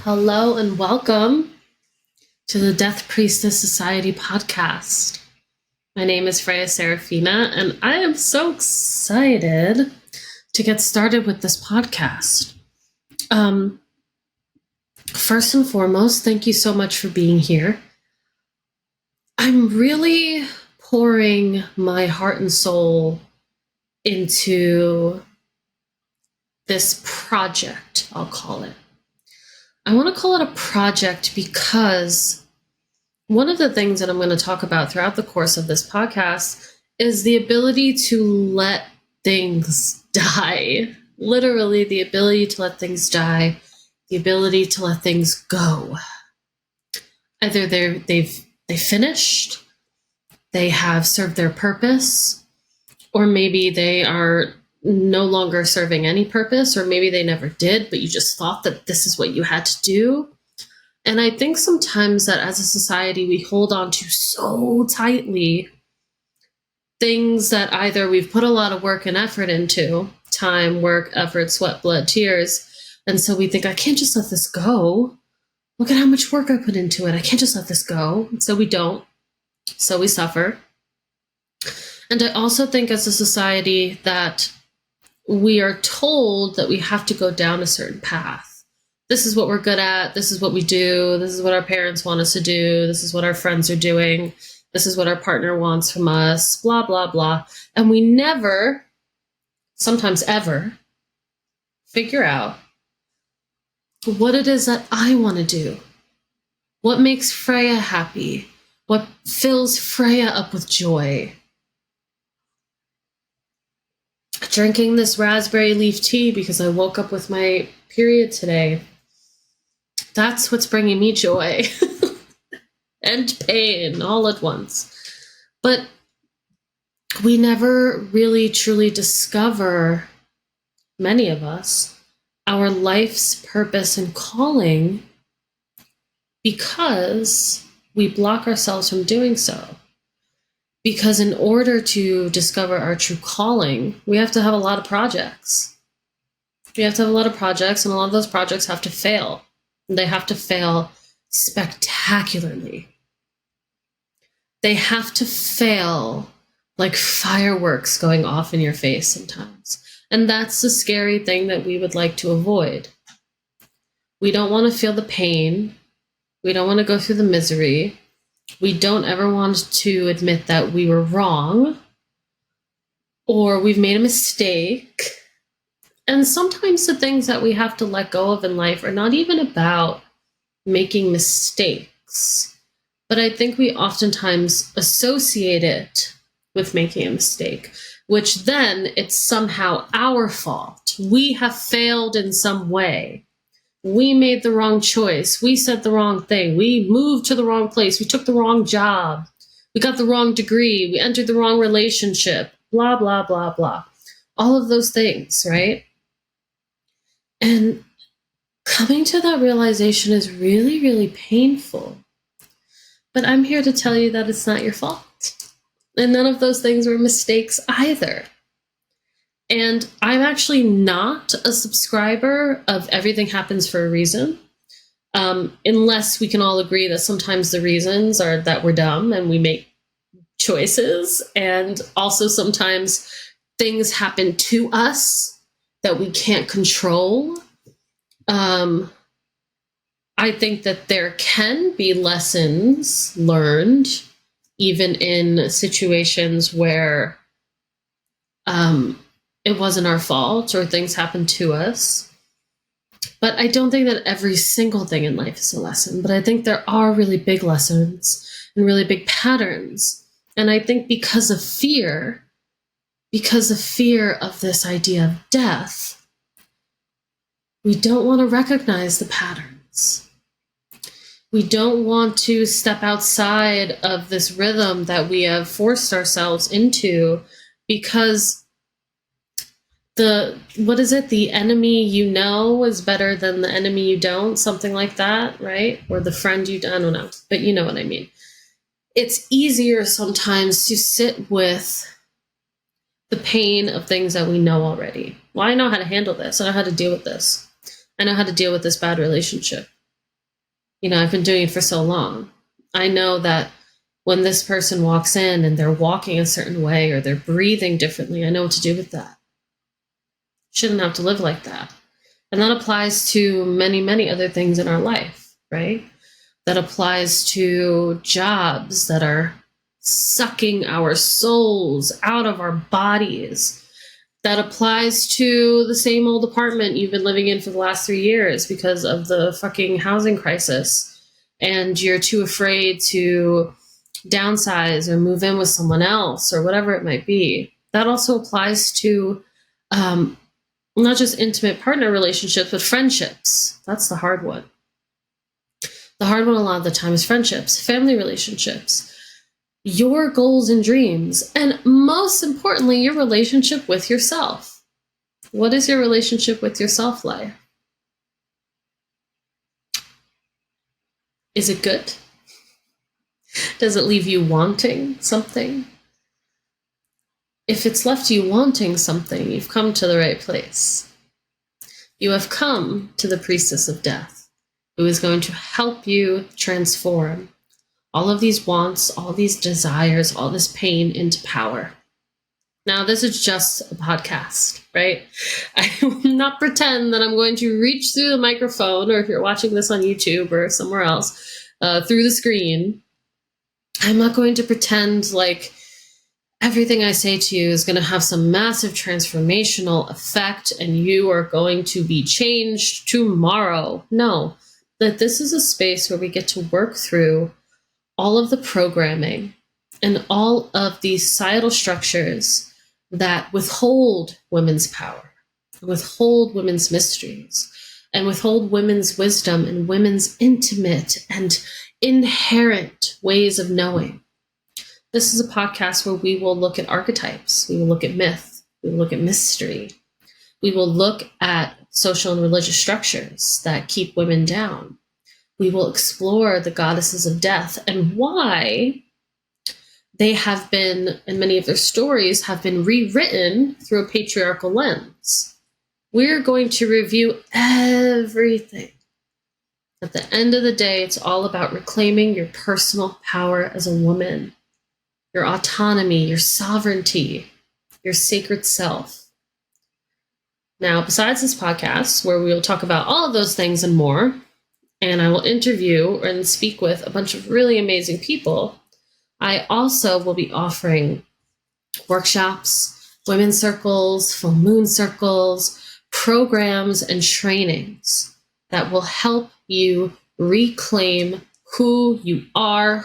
Hello and welcome to the Death Priestess Society podcast. My name is Freia Serafina, and I am so excited to get started with this podcast. First and foremost, thank you so much for being here. I'm really pouring my heart and soul into this project, I'll call it. I want to call it a project because one of the things that I'm going to talk about throughout the course of this podcast is the ability to let things die. Literally, the ability to let things die, the ability to let things go. Either they've finished, they have served their purpose, or maybe they are no longer serving any purpose, or maybe they never did, but you just thought that this is what you had to do. And I think sometimes that as a society, we hold on to so tightly things that either we've put a lot of work and effort into, time, work, effort, sweat, blood, tears. And so we think, I can't just let this go. Look at how much work I put into it. I can't just let this go. And so we don't. So we suffer. And I also think as a society that we are told that we have to go down a certain path. This is what we're good at. This is what we do. This is what our parents want us to do. This is what our friends are doing. This is what our partner wants from us, blah, blah, blah. And we never, sometimes ever, figure out what it is that I want to do. What makes Freya happy? What fills Freya up with joy? Drinking this raspberry leaf tea because I woke up with my period today. That's what's bringing me joy and pain all at once. But we never really truly discover, many of us, our life's purpose and calling because we block ourselves from doing so. Because in order to discover our true calling, we have to have a lot of projects. We have to have a lot of projects, and a lot of those projects have to fail. They have to fail spectacularly. They have to fail like fireworks going off in your face sometimes. And that's the scary thing that we would like to avoid. We don't want to feel the pain. We don't want to go through the misery. We don't ever want to admit that we were wrong or we've made a mistake. And sometimes the things that we have to let go of in life are not even about making mistakes, but I think we oftentimes associate it with making a mistake, which then it's somehow our fault. We have failed in some way. We made the wrong choice. We said the wrong thing. We moved to the wrong place. We took the wrong job. We got the wrong degree. We entered the wrong relationship. Blah, blah, blah, blah. All of those things, right? And coming to that realization is really, really painful. But I'm here to tell you that it's not your fault. And none of those things were mistakes either. And I'm actually not a subscriber of everything happens for a reason, unless we can all agree that sometimes the reasons are that we're dumb and we make choices. And also sometimes things happen to us that we can't control. I think that there can be lessons learned even in situations where it wasn't our fault or things happened to us. But I don't think that every single thing in life is a lesson. But I think there are really big lessons and really big patterns. And I think because of fear of this idea of death, we don't want to recognize the patterns. We don't want to step outside of this rhythm that we have forced ourselves into because the enemy you know is better than the enemy you don't, something like that, right? Or the friend I don't know, but you know what I mean. It's easier sometimes to sit with the pain of things that we know already. Well, I know how to handle this. I know how to deal with this. I know how to deal with this bad relationship. I've been doing it for so long. I know that when this person walks in and they're walking a certain way or they're breathing differently, I know what to do with that. Shouldn't have to live like that. And that applies to many, many other things in our life, right? That applies to jobs that are sucking our souls out of our bodies. That applies to the same old apartment you've been living in for the last 3 years because of the fucking housing crisis. And you're too afraid to downsize or move in with someone else or whatever it might be. That also applies to not just intimate partner relationships, but friendships. That's the hard one. The hard one a lot of the time is friendships, family relationships, your goals and dreams, and most importantly, your relationship with yourself. What is your relationship with yourself like? Is it good? Does it leave you wanting something? If it's left you wanting something, you've come to the right place. You have come to the Priestess of Death, who is going to help you transform all of these wants, all these desires, all this pain into power. Now, this is just a podcast, right? I will not pretend that I'm going to reach through the microphone, or if you're watching this on YouTube or somewhere else, through the screen. I'm not going to pretend like everything I say to you is going to have some massive transformational effect and you are going to be changed tomorrow. No, that this is a space where we get to work through all of the programming and all of these societal structures that withhold women's power, withhold women's mysteries, and withhold women's wisdom and women's intimate and inherent ways of knowing. This is a podcast where we will look at archetypes, we will look at myth, we will look at mystery, we will look at social and religious structures that keep women down. We will explore the goddesses of death and why they have been, and many of their stories have been rewritten through a patriarchal lens. We're going to review everything. At the end of the day, it's all about reclaiming your personal power as a woman, your autonomy, your sovereignty, your sacred self. Now, besides this podcast, where we will talk about all of those things and more, and I will interview and speak with a bunch of really amazing people, I also will be offering workshops, women's circles, full moon circles, programs, and trainings that will help you reclaim who you are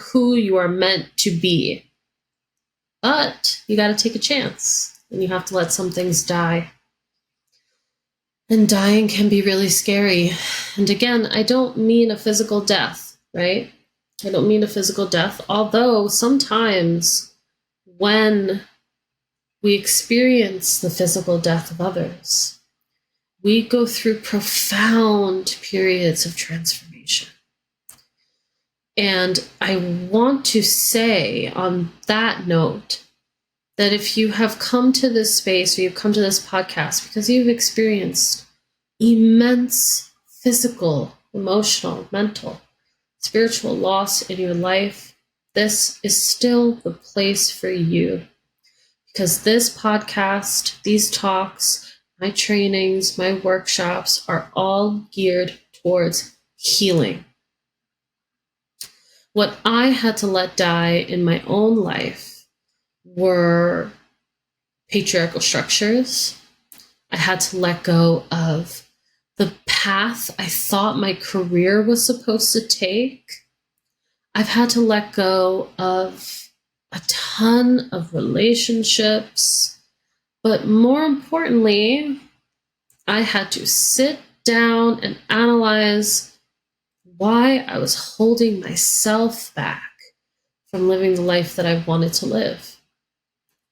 meant to be. But you got to take a chance, and you have to let some things die. And dying can be really scary. And again, I don't mean a physical death, right? I don't mean a physical death, although sometimes when we experience the physical death of others, we go through profound periods of transformation. And I want to say on that note that if you have come to this space or you've come to this podcast because you've experienced immense physical, emotional, mental, spiritual loss in your life, this is still the place for you. Because this podcast, these talks, my trainings, my workshops are all geared towards healing. What I had to let die in my own life were patriarchal structures. I had to let go of the path I thought my career was supposed to take. I've had to let go of a ton of relationships, but more importantly, I had to sit down and analyze why I was holding myself back from living the life that I wanted to live.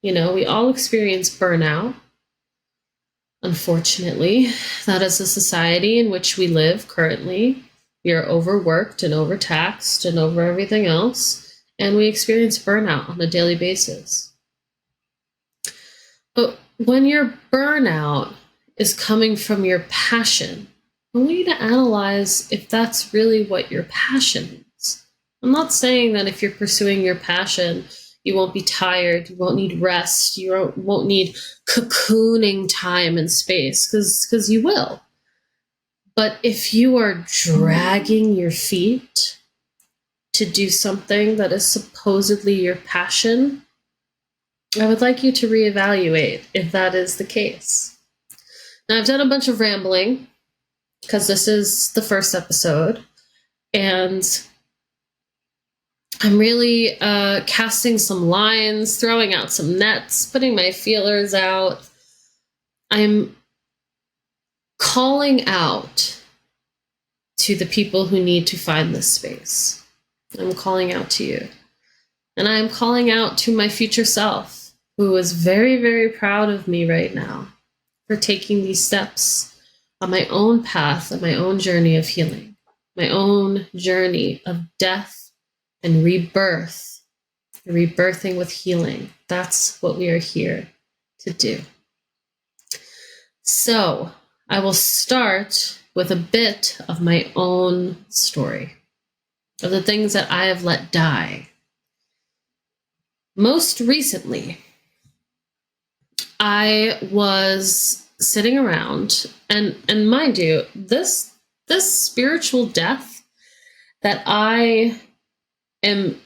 You know, we all experience burnout. Unfortunately, that is the society in which we live currently. We are overworked and overtaxed and over everything else, and we experience burnout on a daily basis. But when your burnout is coming from your passion, I want you to analyze if that's really what your passion is. I'm not saying that if you're pursuing your passion, you won't be tired, you won't need rest, you won't need cocooning time and space, because you will. But if you are dragging your feet to do something that is supposedly your passion, I would like you to reevaluate if that is the case. Now, I've done a bunch of rambling because this is the first episode, and I'm really casting some lines, throwing out some nets, putting my feelers out. I'm calling out to the people who need to find this space. I'm calling out to you. And I'm calling out to my future self, who is very, very proud of me right now for taking these steps on my own path, on my own journey of healing, my own journey of death and rebirth, rebirthing with healing. That's what we are here to do. So I will start with a bit of my own story, of the things that I have let die. Most recently, I was sitting around, and mind you, this spiritual death that I am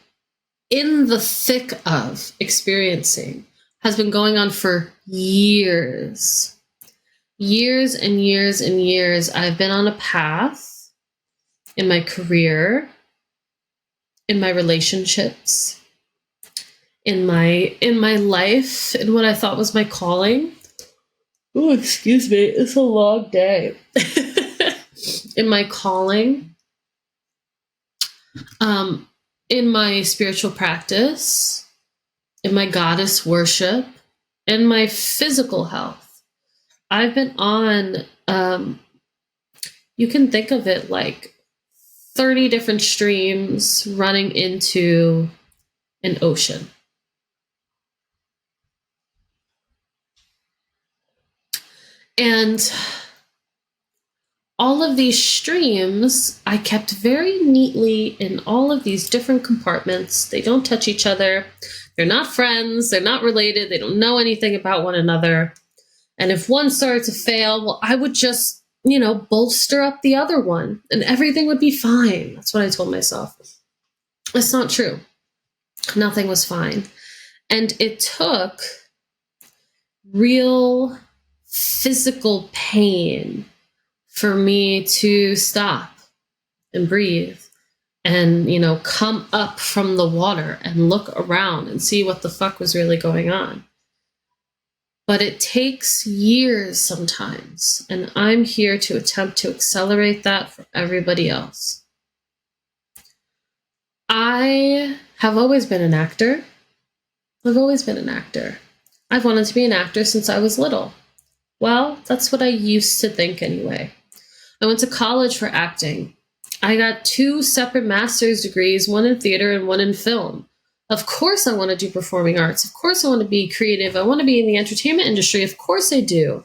in the thick of experiencing has been going on for years. Years and years and years. I've been on a path in my career, in my relationships, in my life, in what I thought was my calling. Oh, excuse me, it's a long day. In my calling, in my spiritual practice, in my goddess worship, in my physical health. I've been on, you can think of it like 30 different streams running into an ocean. And all of these streams, I kept very neatly in all of these different compartments. They don't touch each other. They're not friends. They're not related. They don't know anything about one another. And if one started to fail, well, I would just, bolster up the other one and everything would be fine. That's what I told myself. It's not true. Nothing was fine. And it took real physical pain for me to stop and breathe and, come up from the water and look around and see what the fuck was really going on. But it takes years sometimes, and I'm here to attempt to accelerate that for everybody else. I have always been an actor. I've always been an actor. I've wanted to be an actor since I was little. Well, that's what I used to think anyway. I went to college for acting. I got 2 separate master's degrees, one in theater and one in film. Of course I want to do performing arts. Of course I want to be creative. I want to be in the entertainment industry. Of course I do.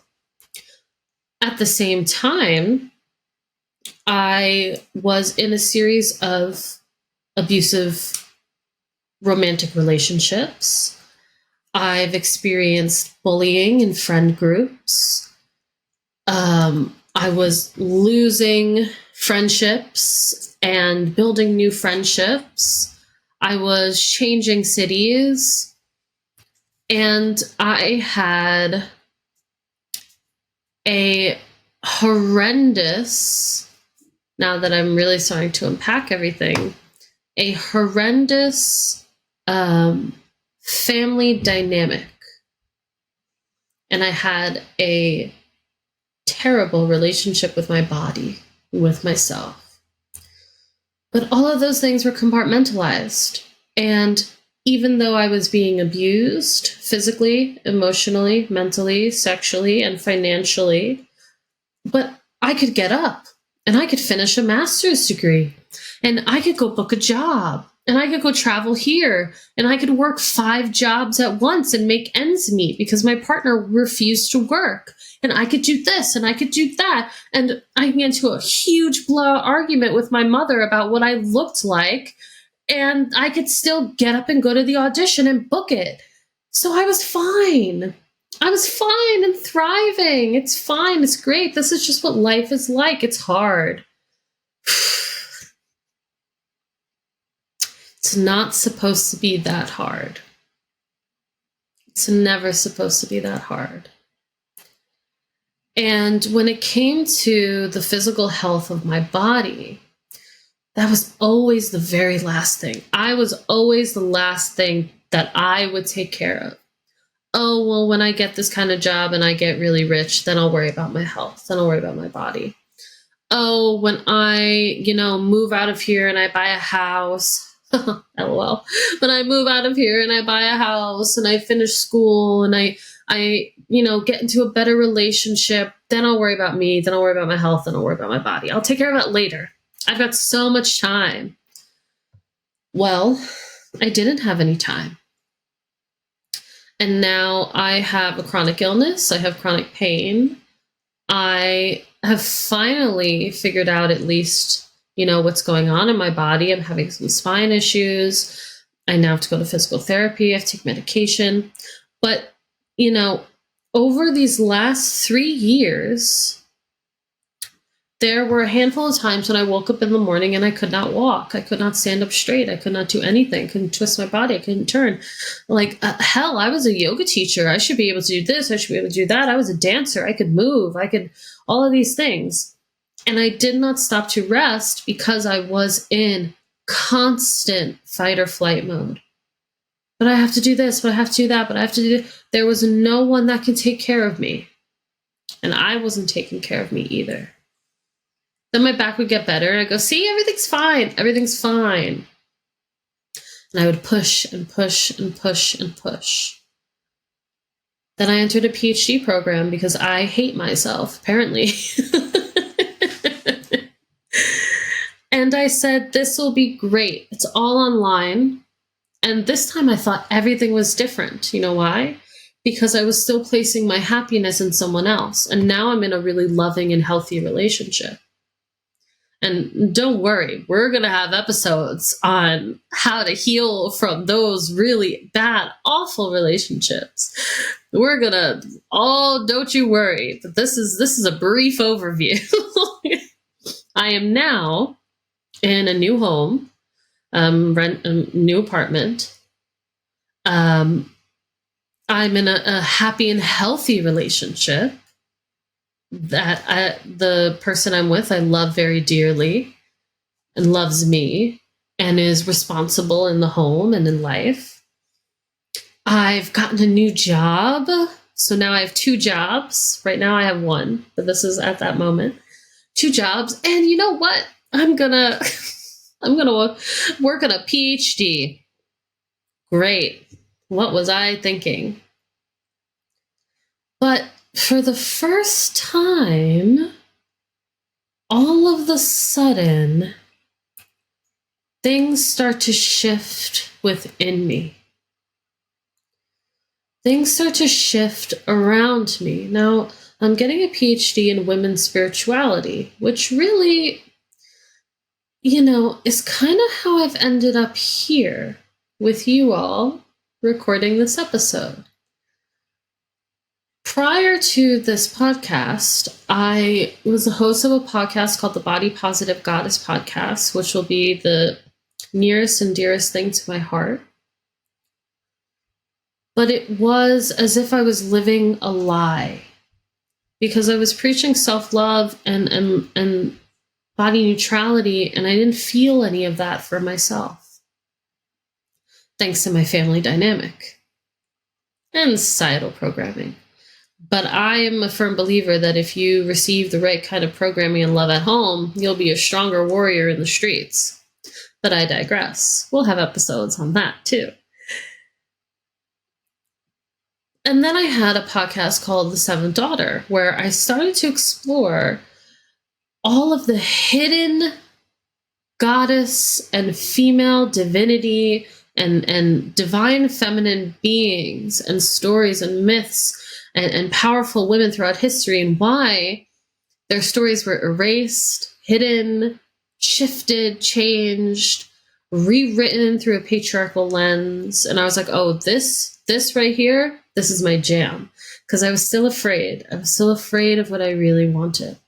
At the same time, I was in a series of abusive romantic relationships. I've experienced bullying in friend groups. I was losing friendships and building new friendships. I was changing cities. And I had a horrendous, now that I'm really starting to unpack everything, a horrendous family dynamic. And I had a terrible relationship with my body, with myself. But all of those things were compartmentalized. And even though I was being abused physically, emotionally, mentally, sexually, and financially, but I could get up and I could finish a master's degree and I could go book a job And I could go travel here, and I could work 5 jobs at once and make ends meet because my partner refused to work. And I could do this and I could do that. And I get into a huge argument with my mother about what I looked like. And I could still get up and go to the audition and book it. So I was fine. I was fine and thriving. It's fine. It's great. This is just what life is like. It's hard. It's not supposed to be that hard. It's never supposed to be that hard. And when it came to the physical health of my body, that was always the very last thing. I was always the last thing that I would take care of. Oh, well, when I get this kind of job and I get really rich, then I'll worry about my health. Then I'll worry about my body. Oh, when I, move out of here and I buy a house. LOL. When I move out of here and I buy a house and I finish school and I get into a better relationship, then I'll worry about me. Then I'll worry about my health. Then I'll worry about my body. I'll take care of that later. I've got so much time. Well, I didn't have any time. And now I have a chronic illness. I have chronic pain. I have finally figured out at least, what's going on in my body. I'm having some spine issues. I now have to go to physical therapy. I have to take medication. But, over these last 3 years, there were a handful of times when I woke up in the morning and I could not walk. I could not stand up straight. I could not do anything. I couldn't twist my body. I couldn't turn. Hell, I was a yoga teacher. I should be able to do this. I should be able to do that. I was a dancer. I could move. I could all of these things. And I did not stop to rest because I was in constant fight or flight mode. But I have to do this, but I have to do that, but I have to do this. There was no one that could take care of me. And I wasn't taking care of me either. Then my back would get better. And I go, see, everything's fine. Everything's fine. And I would push and push and push and push. Then I entered a PhD program because I hate myself, apparently. And I said, this will be great. It's all online. And this time I thought everything was different. You know why? Because I was still placing my happiness in someone else. And now I'm in a really loving and healthy relationship. And don't worry, we're going to have episodes on how to heal from those really bad, awful relationships. We're going to, don't you worry. But this is a brief overview. I am now in a new home, rent a new apartment. I'm in a happy and healthy relationship that the person I'm with, I love very dearly and loves me and is responsible in the home and in life. I've gotten a new job. So now I have 2 jobs. Right now I have 1, but this is at that moment. 2 jobs. And you know what? I'm gonna work on a PhD. Great. What was I thinking? But for the first time, all of the sudden, things start to shift within me. Things start to shift around me. Now, I'm getting a PhD in women's spirituality, which really, is kind of how I've ended up here with you all recording this episode. Prior to this podcast, I was the host of a podcast called the Body Positive Goddess Podcast, which will be the nearest and dearest thing to my heart. But it was as if I was living a lie because I was preaching self-love and body neutrality, and I didn't feel any of that for myself. Thanks to my family dynamic and societal programming. But I am a firm believer that if you receive the right kind of programming and love at home, you'll be a stronger warrior in the streets. But I digress. We'll have episodes on that too. And then I had a podcast called The Seventh Daughter, where I started to explore all of the hidden goddess and female divinity and divine feminine beings and stories and myths and powerful women throughout history, and why their stories were erased, hidden, shifted, changed, rewritten through a patriarchal lens. And I was like, oh, this right here, this is my jam. Because I was still afraid. I was still afraid of what I really wanted.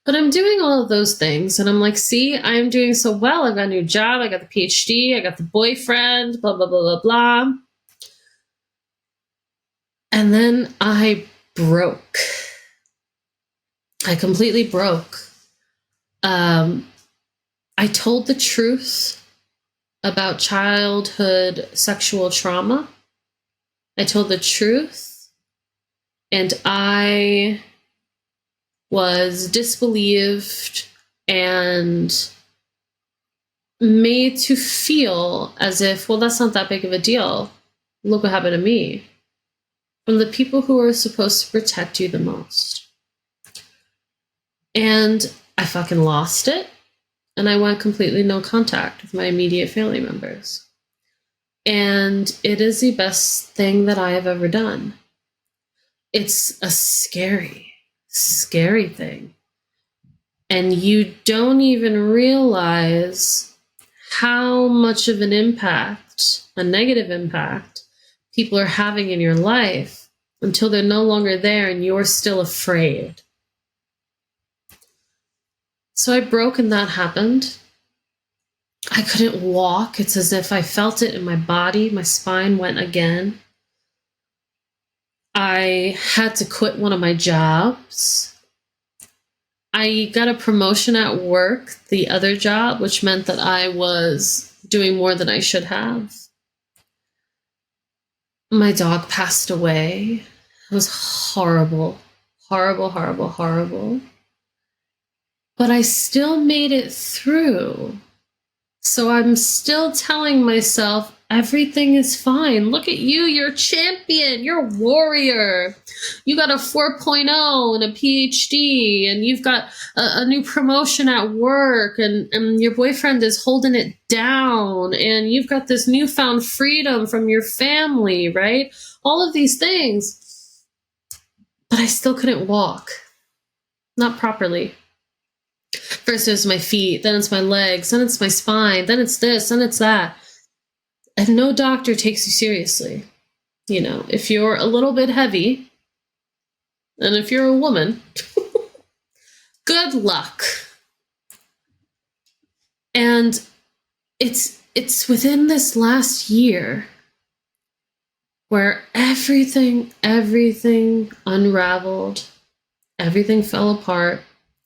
But I'm doing all of those things, and I'm like, see, I'm doing so well. I've got a new job, I got the PhD, I got the boyfriend, blah, blah, blah, blah, blah. And then I broke. I completely broke. I told the truth about childhood sexual trauma. I told the truth, and I was disbelieved and made to feel as if, well, that's not that big of a deal. Look what happened to me. From the people who are supposed to protect you the most. And I fucking lost it. And I went completely no contact with my immediate family members. And it is the best thing that I have ever done. It's a scary thing. And you don't even realize how much of an impact, a negative impact, people are having in your life until they're no longer there and you're still afraid. So I broke, and that happened. I couldn't walk. It's as if I felt it in my body. My spine went again. I had to quit one of my jobs. I got a promotion at work, the other job, which meant that I was doing more than I should have. My dog passed away. It was horrible, horrible, horrible, horrible. But I still made it through. So I'm still telling myself, everything is fine. Look at you, you're a champion, you're a warrior. You got a 4.0 and a PhD, and you've got a new promotion at work, and your boyfriend is holding it down, and you've got this newfound freedom from your family, right? All of these things. But I still couldn't walk. Not properly. First it was my feet, then it's my legs, then it's my spine, then it's this, then it's that. And no doctor takes you seriously. You know, if you're a little bit heavy, and if you're a woman, good luck. And it's within this last year where everything unraveled, everything fell apart,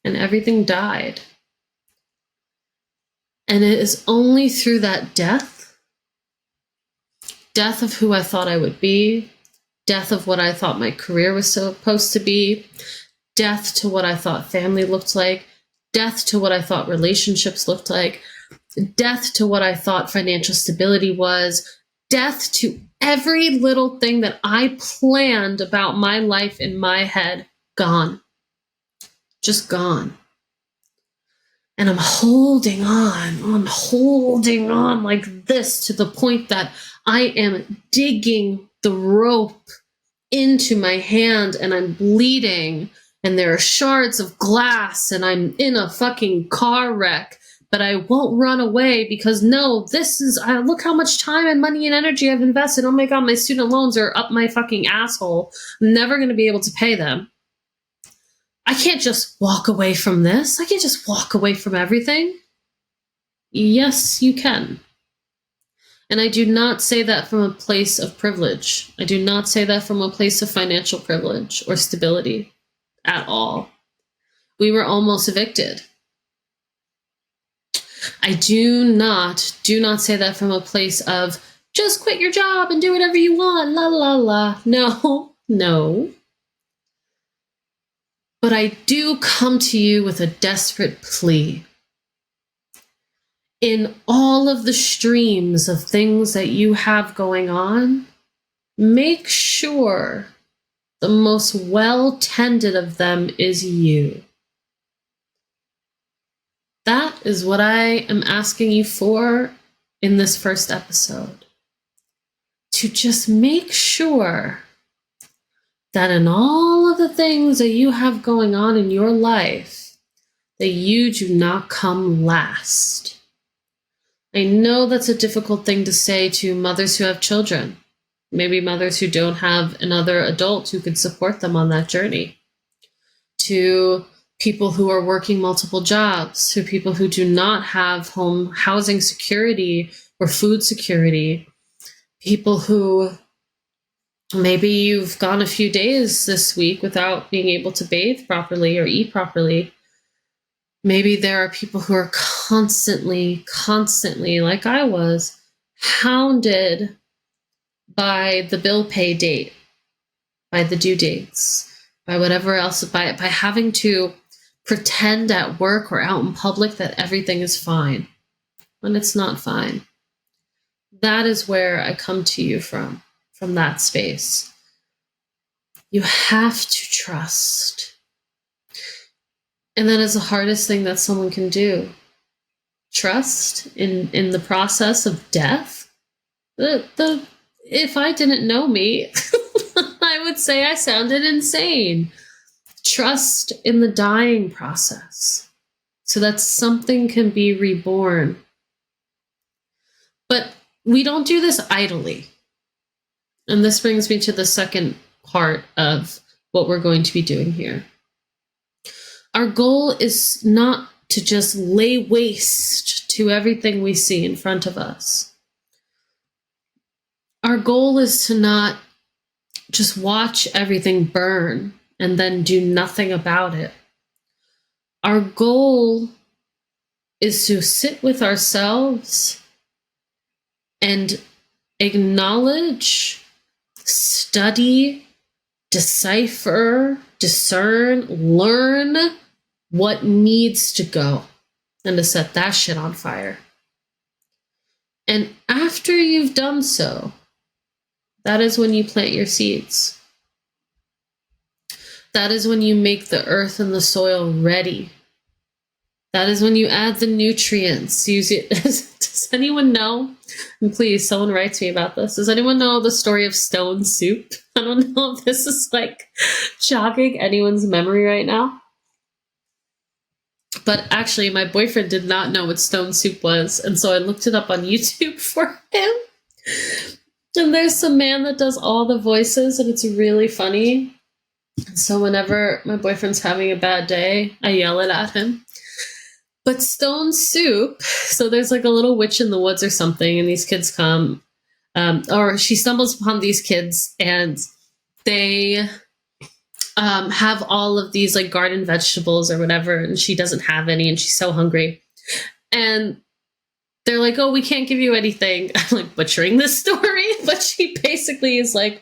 and everything died. And it is only through that death of who I thought I would be, death of what I thought my career was supposed to be, death to what I thought family looked like, death to what I thought relationships looked like, death to what I thought financial stability was, death to every little thing that I planned about my life in my head, gone. Just gone. And I'm holding on like this to the point that I am digging the rope into my hand and I'm bleeding and there are shards of glass and I'm in a fucking car wreck, but I won't run away because no, look how much time and money and energy I've invested. Oh my God, my student loans are up my fucking asshole. I'm never going to be able to pay them. I can't just walk away from this. I can't just walk away from everything. Yes, you can. And I do not say that from a place of privilege. I do not say that from a place of financial privilege or stability at all. We were almost evicted. I do not say that from a place of just quit your job and do whatever you want, la la la. No. But I do come to you with a desperate plea. In all of the streams of things that you have going on, make sure the most well-tended of them is you. That is what I am asking you for in this first episode. To just make sure that in all of the things that you have going on in your life, that you do not come last. I know that's a difficult thing to say to mothers who have children, maybe mothers who don't have another adult who could support them on that journey, to people who are working multiple jobs, to people who do not have home housing security or food security, people who maybe you've gone a few days this week without being able to bathe properly or eat properly. Maybe there are people who are constantly, like I was, hounded by the bill pay date, by the due dates, by whatever else, by having to pretend at work or out in public that everything is fine when it's not fine. That is where I come to you from that space. You have to trust. And that is the hardest thing that someone can do. Trust in the process of death. If I didn't know me, I would say I sounded insane. Trust in the dying process so that something can be reborn. But we don't do this idly. And this brings me to the second part of what we're going to be doing here. Our goal is not to just lay waste to everything we see in front of us. Our goal is to not just watch everything burn and then do nothing about it. Our goal is to sit with ourselves and acknowledge, study, decipher, discern, learn what needs to go, and to set that shit on fire. And after you've done so, that is when you plant your seeds. That is when you make the earth and the soil ready. That is when you add the nutrients. Use it. Does anyone know? And please, someone writes me about this. Does anyone know the story of stone soup? I don't know if this is like jogging anyone's memory right now. But actually, my boyfriend did not know what stone soup was. And so I looked it up on YouTube for him. And there's some man that does all the voices, and it's really funny. So whenever my boyfriend's having a bad day, I yell it at him. But stone soup, so there's like a little witch in the woods or something, and these kids come, or she stumbles upon these kids, and they have all of these like garden vegetables or whatever, and she doesn't have any, and she's so hungry. And they're like, oh, we can't give you anything. I'm like butchering this story, but she basically is like,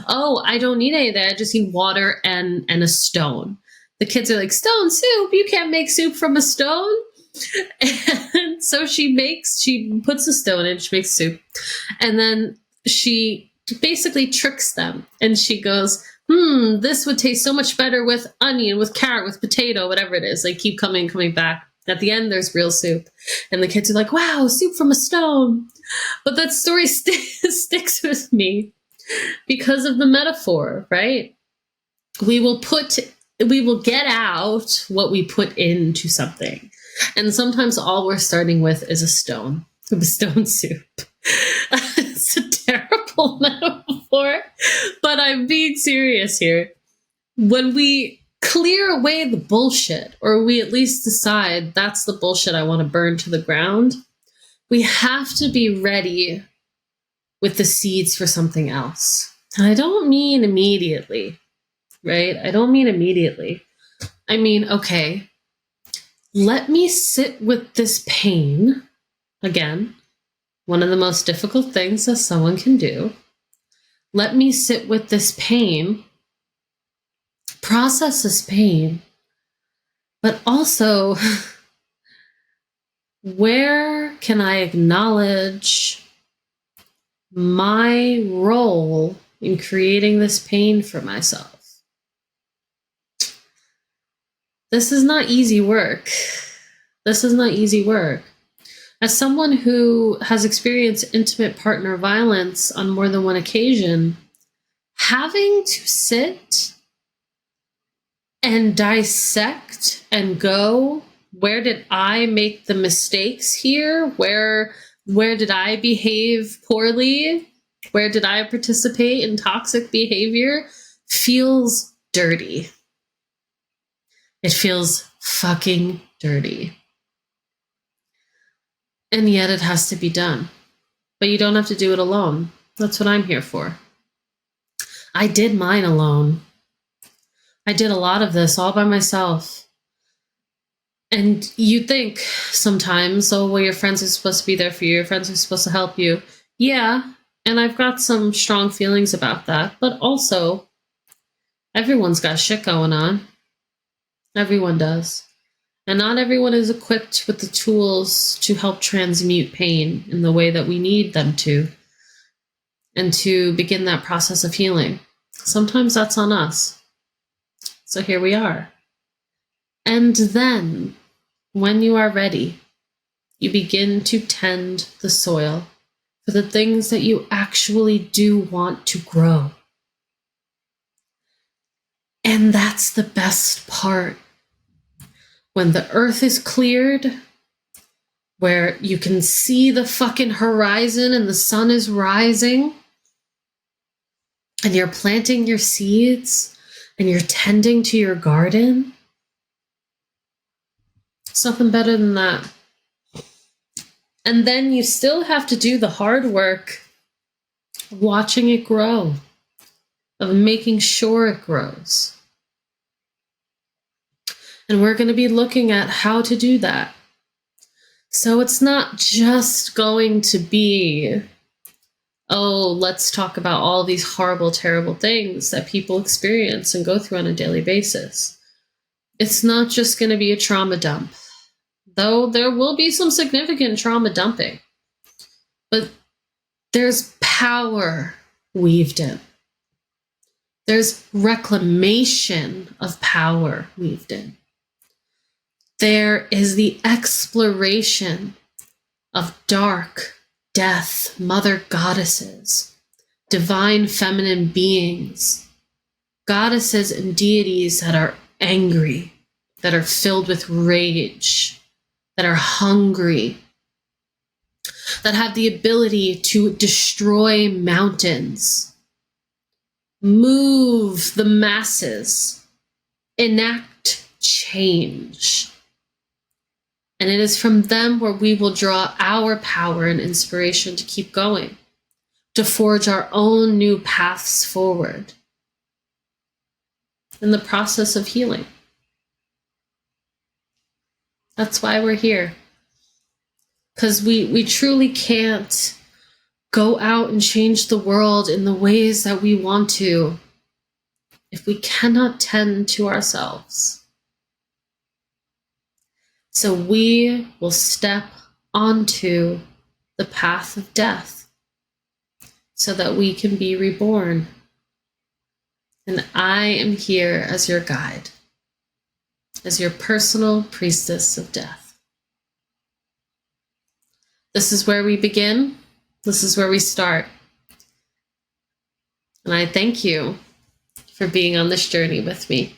oh, I don't need any of that. I just need water and a stone. The kids are like, stone soup? You can't make soup from a stone? And so she puts a stone in, she makes soup. And then she basically tricks them. And she goes, this would taste so much better with onion, with carrot, with potato, whatever it is. They keep coming back. At the end, there's real soup. And the kids are like, wow, soup from a stone. But that story sticks with me because of the metaphor, right? We will get out what we put into something. And sometimes all we're starting with is a stone soup. It's a terrible metaphor, but I'm being serious here. When we clear away the bullshit, or we at least decide that's the bullshit I want to burn to the ground, we have to be ready with the seeds for something else. And I don't mean immediately, right? I don't mean immediately. I mean, okay, let me sit with this pain. Again, one of the most difficult things that someone can do. Let me sit with this pain, process this pain, but also, where can I acknowledge my role in creating this pain for myself? This is not easy work. This is not easy work. As someone who has experienced intimate partner violence on more than one occasion, having to sit and dissect and go, where did I make the mistakes here? Where did I behave poorly? Where did I participate in toxic behavior? Feels dirty. It feels fucking dirty. And yet it has to be done. But you don't have to do it alone. That's what I'm here for. I did mine alone. I did a lot of this all by myself. And you think sometimes, oh, well, your friends are supposed to be there for you. Your friends are supposed to help you. Yeah, and I've got some strong feelings about that. But also, everyone's got shit going on. Everyone does. And not everyone is equipped with the tools to help transmute pain in the way that we need them to, and to begin that process of healing. Sometimes that's on us. So here we are. And then, when you are ready, you begin to tend the soil for the things that you actually do want to grow. And that's the best part. When the earth is cleared, where you can see the fucking horizon and the sun is rising, and you're planting your seeds, and you're tending to your garden, there's nothing better than that. And then you still have to do the hard work of watching it grow, of making sure it grows. And we're going to be looking at how to do that. So it's not just going to be, oh, let's talk about all these horrible, terrible things that people experience and go through on a daily basis. It's not just going to be a trauma dump, though there will be some significant trauma dumping. But there's power weaved in. There's reclamation of power weaved in. There is the exploration of dark, death, mother goddesses, divine feminine beings, goddesses and deities that are angry, that are filled with rage, that are hungry, that have the ability to destroy mountains, move the masses, enact change. And it is from them where we will draw our power and inspiration to keep going, to forge our own new paths forward in the process of healing. That's why we're here. Because we truly can't go out and change the world in the ways that we want to if we cannot tend to ourselves. So we will step onto the path of death so that we can be reborn. And I am here as your guide, as your personal priestess of death. This is where we begin. This is where we start. And I thank you for being on this journey with me.